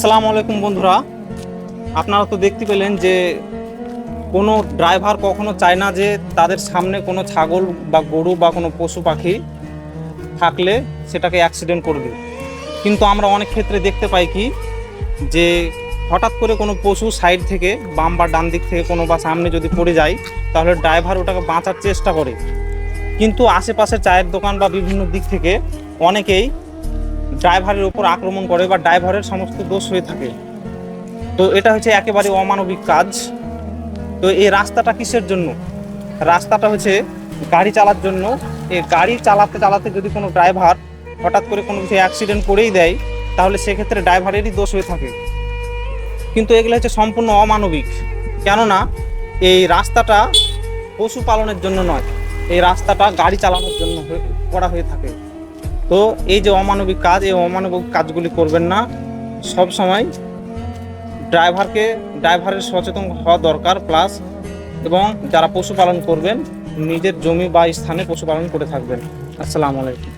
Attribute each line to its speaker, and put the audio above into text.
Speaker 1: আসসালামু আলাইকুম বন্ধুরা, আপনারা তো দেখতে পেলেন যে কোনো ড্রাইভার কখনো চায় না যে তাদের সামনে কোনো ছাগল বা গরু বা কোনো পশু পাখি থাকলে সেটাকে অ্যাক্সিডেন্ট করবে। কিন্তু আমরা অনেক ক্ষেত্রে দেখতে পাই কি যে হঠাৎ করে কোনো পশু সাইড থেকে বাম বা ডান দিক থেকে কোনো বা সামনে যদি পড়ে যায়, তাহলে ড্রাইভার ওটাকে বাঁচার চেষ্টা করে। কিন্তু আশেপাশে চায়ের দোকান বা বিভিন্ন দিক থেকে অনেকেই ড্রাইভারের উপর আক্রমণ করে বা ড্রাইভারের সমস্ত দোষ হয়ে থাকে। তো এটা হচ্ছে একেবারে অমানবিক কাজ। তো এই রাস্তাটা কিসের জন্য? রাস্তাটা হচ্ছে গাড়ি চালার জন্য। এই গাড়ি চালাতে চালাতে যদি কোনো ড্রাইভার হঠাৎ করে কোনো কিছু অ্যাক্সিডেন্ট করেই দেয়, তাহলে সেক্ষেত্রে ড্রাইভারেরই দোষ হয়ে থাকে। কিন্তু এগুলো হচ্ছে সম্পূর্ণ অমানবিক। কেননা এই রাস্তাটা পশুপালনের জন্য নয়, এই রাস্তাটা গাড়ি চালানোর জন্য করা হয়ে থাকে। তো এই যে অমানবিক কাজ, এই অমানবিক কাজগুলি করবেন না। সব সময় ড্রাইভারের সচেতন হওয়া দরকার। প্লাস এবং যারা পশুপালন করবেন নিজের জমি বা স্থানে পশুপালন করে থাকবেন। আসসালামু আলাইকুম।